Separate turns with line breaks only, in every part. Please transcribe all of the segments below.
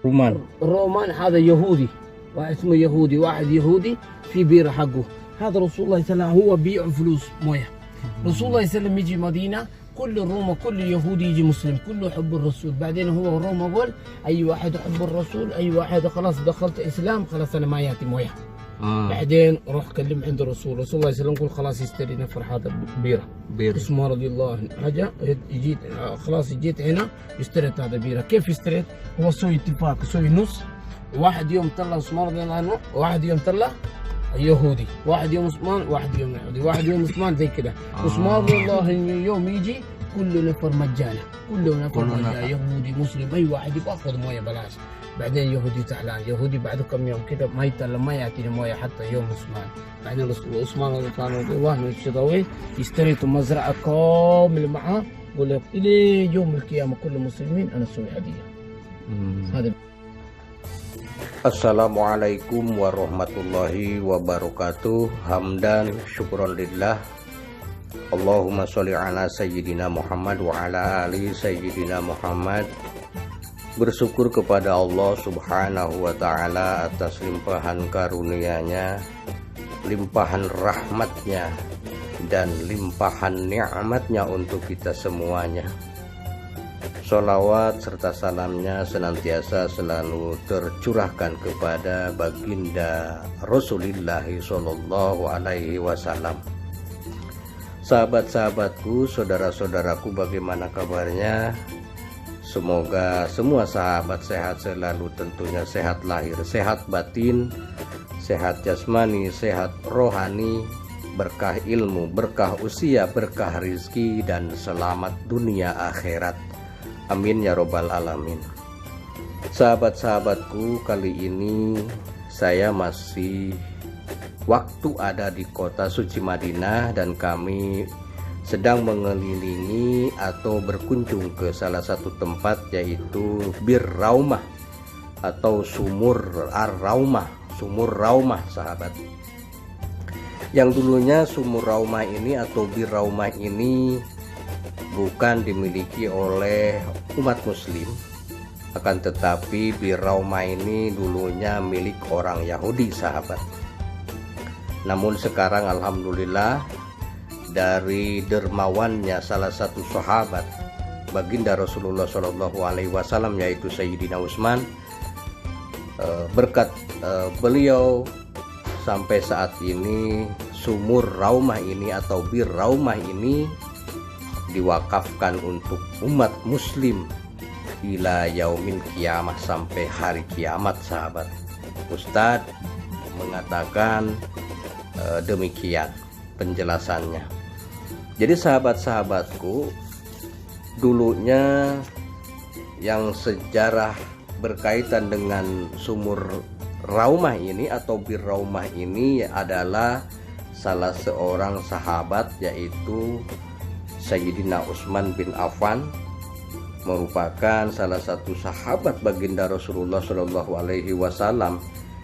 رومان.
رومان هذا يهودي، واحد اسمه يهودي، واحد يهودي في بير حقه. هذا رسول الله صلى الله عليه وسلم هو بيع فلوس مويه. رسول الله صلى الله عليه وسلم يجي مدينه، كل روما كل يهودي يجي مسلم، كله يحب الرسول. بعدين هو روما قال اي واحد يحب الرسول، اي واحد خلاص دخلت اسلام خلاص انا ما ياتي مويه. بعدين روح كلم عند الرسول، رسول الله صلى الله عليه وسلم يقول خلاص يشتري نفر هذا بيره اسمه رضي الله عنه. حاجه جيت خلاص جيت هنا اشتريت هذا بيره. كيف اشتريت؟ هو سوي اتفاق، سوي نص، واحد يوم طلع عثمان رضي الله عنه، واحد يوم طلع يهودي، واحد يوم عثمان، واحد يوم يهودي، واحد يوم عثمان زي كده. عثمان رضي الله عنه يوم يجي كل نفر مجانا، كل نفر مجانا، يهودي مسلم اي واحد يبغى ياخذ مويه بلاش. بعدين يهودي زعلان، يهودي بعد كم يوم كده ما يطلع ما يعطيني مويه حتى يوم عثمان. بعدين عثمان رضي الله عنه يشتري اشتريت مزرعه كامله معاه، يقول لك الى يوم القيامه كل المسلمين انا اسوي هديه. هذا.
Assalamualaikum warahmatullahi wabarakatuh. Hamdan syukron lillah. Allahumma sholli ala sayyidina Muhammad wa ala ali sayyidina Muhammad. Bersyukur kepada Allah subhanahu wa ta'ala atas limpahan karunia-Nya, limpahan rahmat-Nya, dan limpahan nikmat-Nya untuk kita semuanya. Sholawat serta salamnya senantiasa selalu tercurahkan kepada baginda Rasulullah Shallallahu Alaihi Wasallam. Sahabat-sahabatku, saudara-saudaraku, bagaimana kabarnya? Semoga semua sahabat sehat selalu, tentunya sehat lahir, sehat batin, sehat jasmani, sehat rohani, berkah ilmu, berkah usia, berkah rizki, dan selamat dunia akhirat. Amin ya robbal alamin. Sahabat-sahabatku, kali ini saya masih waktu ada di kota suci Madinah dan kami sedang mengelilingi atau berkunjung ke salah satu tempat, yaitu Bir Raumah atau Sumur Ar-Raumah, Sumur Raumah sahabat. Yang dulunya Sumur Raumah ini atau Bir Raumah ini bukan dimiliki oleh umat muslim, akan tetapi Bir Raumah ini dulunya milik orang Yahudi sahabat. Namun sekarang alhamdulillah dari dermawannya salah satu sahabat baginda Rasulullah Shallallahu Alaihi Wasallam, yaitu Sayyidina Utsman, berkat beliau sampai saat ini Sumur Raumah ini atau Bir Raumah ini diwakafkan untuk umat muslim ila yaumil kiamah, sampai hari kiamat sahabat. Ustadz mengatakan demikian penjelasannya. Jadi sahabat-sahabatku, dulunya yang sejarah berkaitan dengan Sumur Raumah ini atau Bir Raumah ini adalah salah seorang sahabat, yaitu Sayyidina Utsman bin Affan, merupakan salah satu sahabat baginda Rasulullah Shallallahu Alaihi Wasallam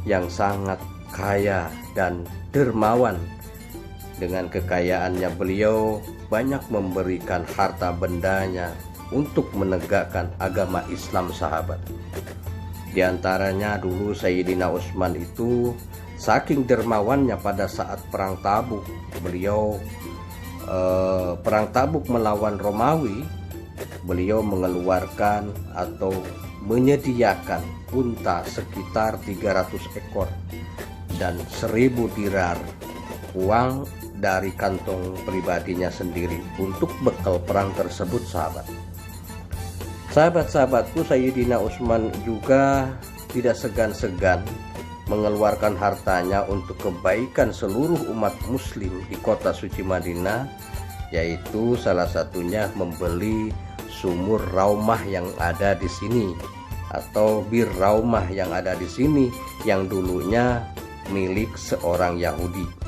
yang sangat kaya dan dermawan. Dengan kekayaannya beliau banyak memberikan harta bendanya untuk menegakkan agama Islam sahabat. Di antaranya dulu Sayyidina Utsman itu saking dermawannya pada saat perang Tabuk, beliau perang Tabuk melawan Romawi, beliau mengeluarkan atau menyediakan unta sekitar 300 ekor dan 1000 dinar uang dari kantong pribadinya sendiri untuk bekal perang tersebut sahabat. Sahabat-sahabatku, Sayyidina Utsman juga tidak segan-segan mengeluarkan hartanya untuk kebaikan seluruh umat muslim di kota suci Madinah, yaitu salah satunya membeli Sumur Raumah yang ada di sini atau Bir Raumah yang ada di sini, yang dulunya milik seorang Yahudi.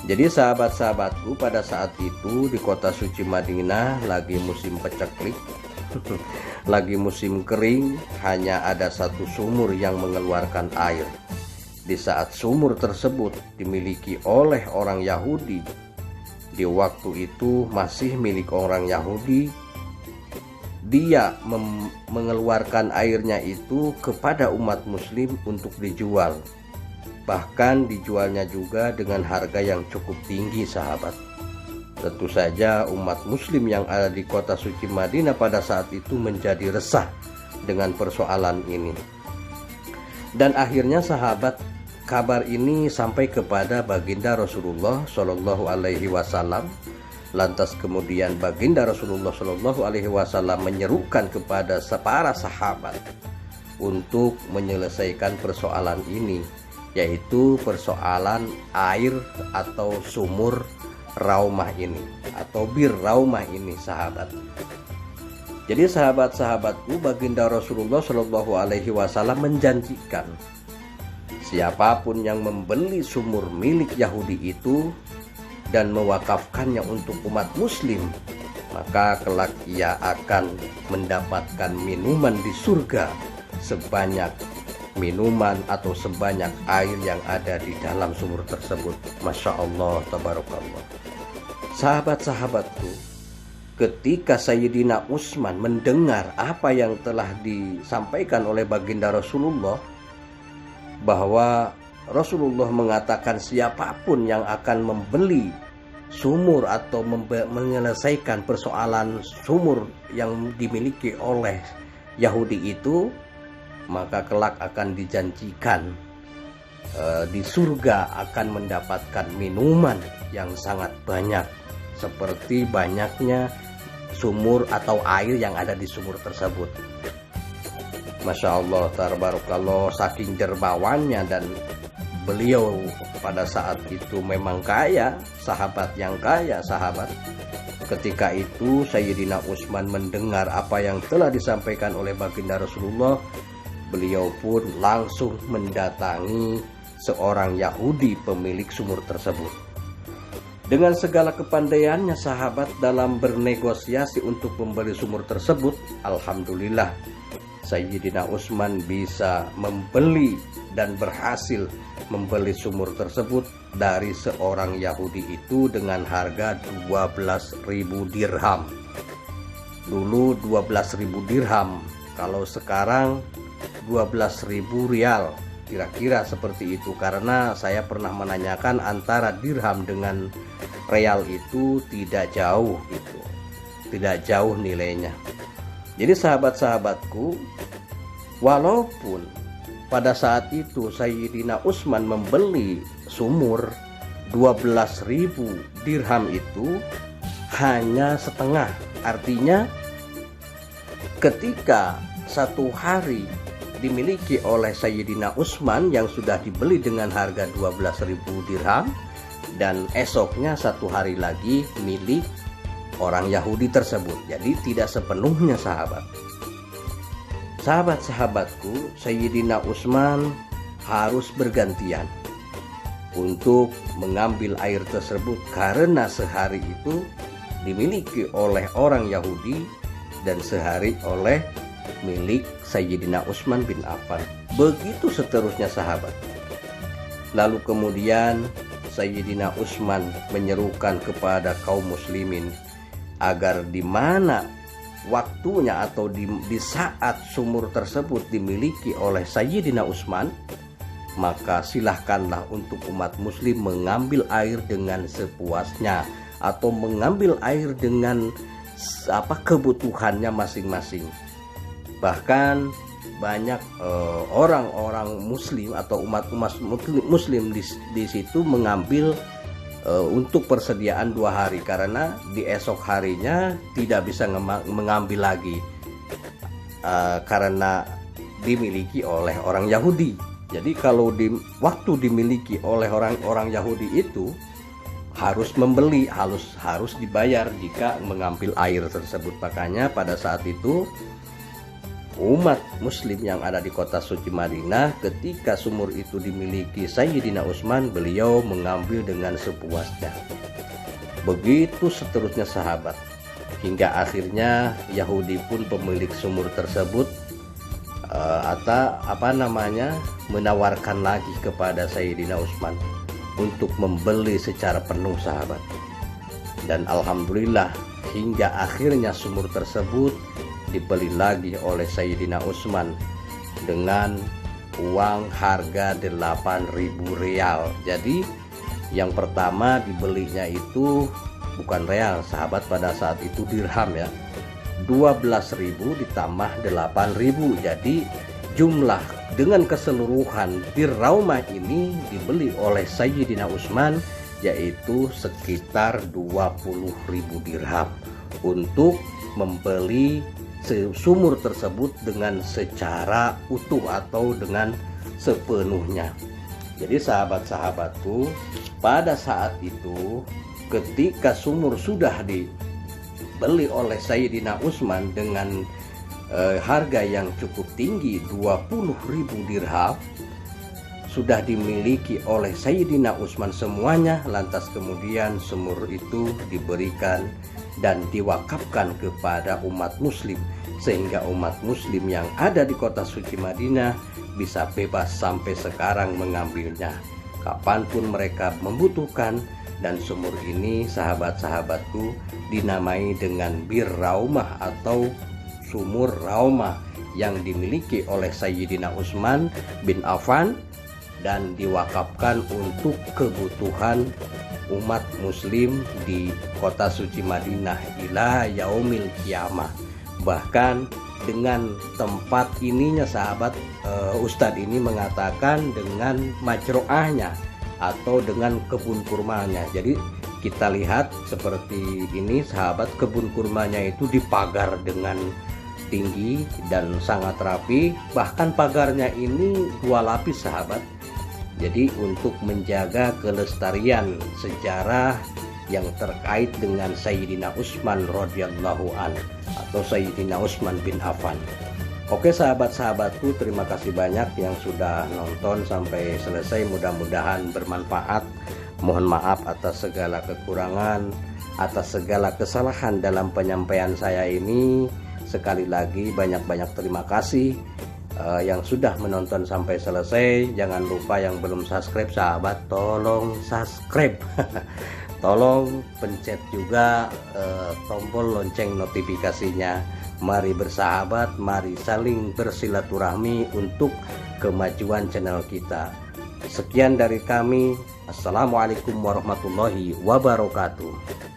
Jadi sahabat-sahabatku, pada saat itu di kota suci Madinah lagi musim paceklik, lagi musim kering, hanya ada satu sumur yang mengeluarkan air. Di saat sumur tersebut dimiliki oleh orang Yahudi, di waktu itu masih milik orang Yahudi, dia mengeluarkan airnya itu kepada umat muslim untuk dijual. Bahkan dijualnya juga dengan harga yang cukup tinggi, sahabat. Tentu saja umat muslim yang ada di kota suci Madinah pada saat itu menjadi resah dengan persoalan ini. Dan akhirnya sahabat, kabar ini sampai kepada baginda Rasulullah Shallallahu Alaihi Wasallam. Lantas kemudian baginda Rasulullah Shallallahu Alaihi Wasallam menyerukan kepada para sahabat untuk menyelesaikan persoalan ini, yaitu persoalan air atau sumur Raumah ini atau bir Raumah ini, sahabat. Jadi sahabat-sahabatku, baginda Rasulullah Shallallahu Alaihi Wasallam menjanjikan siapapun yang membeli sumur milik Yahudi itu dan mewakafkannya untuk umat muslim, maka kelak ia akan mendapatkan minuman di surga sebanyak minuman atau sebanyak air yang ada di dalam sumur tersebut. Masya Allah, tabarakallah. Sahabat-sahabatku, ketika Sayyidina Utsman mendengar apa yang telah disampaikan oleh baginda Rasulullah, bahwa Rasulullah mengatakan siapapun yang akan membeli sumur atau menyelesaikan persoalan sumur yang dimiliki oleh Yahudi itu, maka kelak akan dijanjikan di surga akan mendapatkan minuman yang sangat banyak, seperti banyaknya sumur atau air yang ada di sumur tersebut. Masya Allah, tabarakallah, saking dermawannya, dan beliau pada saat itu memang kaya, sahabat yang kaya, sahabat. Ketika itu Sayyidina Utsman mendengar apa yang telah disampaikan oleh baginda Rasulullah, beliau pun langsung mendatangi seorang Yahudi pemilik sumur tersebut. Dengan segala kepandaiannya sahabat dalam bernegosiasi untuk membeli sumur tersebut, alhamdulillah Sayyidina Utsman bisa membeli dan berhasil membeli sumur tersebut dari seorang Yahudi itu dengan harga 12.000 dirham. Dulu 12.000 dirham, kalau sekarang 12.000 rial, kira-kira seperti itu. Karena saya pernah menanyakan antara dirham dengan real itu tidak jauh gitu, tidak jauh nilainya. Jadi sahabat-sahabatku, walaupun pada saat itu Sayyidina Utsman membeli sumur 12.000 dirham itu hanya setengah. Artinya ketika satu hari dimiliki oleh Sayyidina Utsman yang sudah dibeli dengan harga 12.000 dirham, dan esoknya satu hari lagi milik orang Yahudi tersebut. Jadi tidak sepenuhnya, sahabat. Sahabat-sahabatku, Sayyidina Utsman harus bergantian untuk mengambil air tersebut karena sehari itu dimiliki oleh orang Yahudi dan sehari oleh milik Sayyidina Utsman bin Affan. Begitu seterusnya, sahabat. Lalu kemudian Sayyidina Utsman menyerukan kepada kaum muslimin agar di mana waktunya atau di saat sumur tersebut dimiliki oleh Sayyidina Utsman, maka silahkanlah untuk umat muslim mengambil air dengan sepuasnya atau mengambil air dengan kebutuhannya masing-masing. Bahkan banyak orang-orang muslim atau umat-umat muslim di situ mengambil untuk persediaan 2 hari, karena di esok harinya tidak bisa mengambil lagi karena dimiliki oleh orang Yahudi. Jadi kalau waktu dimiliki oleh orang Yahudi itu harus membeli, harus dibayar jika mengambil air tersebut. Makanya pada saat itu umat muslim yang ada di kota suci Madinah, ketika sumur itu dimiliki Sayyidina Utsman, beliau mengambil dengan sepuasnya. Begitu seterusnya, sahabat, hingga akhirnya Yahudi pun pemilik sumur tersebut menawarkan lagi kepada Sayyidina Utsman untuk membeli secara penuh, sahabat. Dan alhamdulillah hingga akhirnya sumur tersebut dibeli lagi oleh Sayyidina Utsman dengan uang harga 8.000 real. Jadi yang pertama dibelinya itu bukan real sahabat, pada saat itu dirham ya, 12.000 ditambah 8.000. Jadi jumlah dengan keseluruhan bir Raumah ini dibeli oleh Sayyidina Utsman yaitu sekitar 20.000 dirham untuk membeli sumur tersebut dengan secara utuh atau dengan sepenuhnya. Jadi sahabat-sahabatku, pada saat itu ketika sumur sudah dibeli oleh Sayyidina Utsman dengan harga yang cukup tinggi 20.000 dirham, sudah dimiliki oleh Sayyidina Utsman semuanya, lantas kemudian sumur itu diberikan dan diwakafkan kepada umat muslim, sehingga umat muslim yang ada di kota suci Madinah bisa bebas sampai sekarang mengambilnya kapanpun mereka membutuhkan. Dan sumur ini sahabat-sahabatku dinamai dengan bir Raumah atau sumur Raumah yang dimiliki oleh Sayyidina Utsman bin Affan dan diwakafkan untuk kebutuhan umat muslim di kota suci Madinah ila yaumil kiamah. Bahkan dengan tempat ininya sahabat, Ustadz ini mengatakan dengan majroahnya atau dengan kebun kurmanya. Jadi kita lihat seperti ini sahabat, kebun kurmanya itu dipagar dengan tinggi dan sangat rapi, bahkan pagarnya ini 2 lapis sahabat. Jadi untuk menjaga kelestarian sejarah yang terkait dengan Sayyidina Utsman radhiyallahu an atau Sayyidina Utsman bin Affan. Oke sahabat-sahabatku, terima kasih banyak yang sudah nonton sampai selesai, mudah-mudahan bermanfaat. Mohon maaf atas segala kekurangan, atas segala kesalahan dalam penyampaian saya ini. Sekali lagi banyak-banyak terima kasih yang sudah menonton sampai selesai. Jangan lupa yang belum subscribe sahabat, tolong subscribe. Tolong pencet juga tombol lonceng notifikasinya. Mari bersahabat, mari saling bersilaturahmi untuk kemajuan channel kita. Sekian dari kami. Assalamualaikum warahmatullahi wabarakatuh.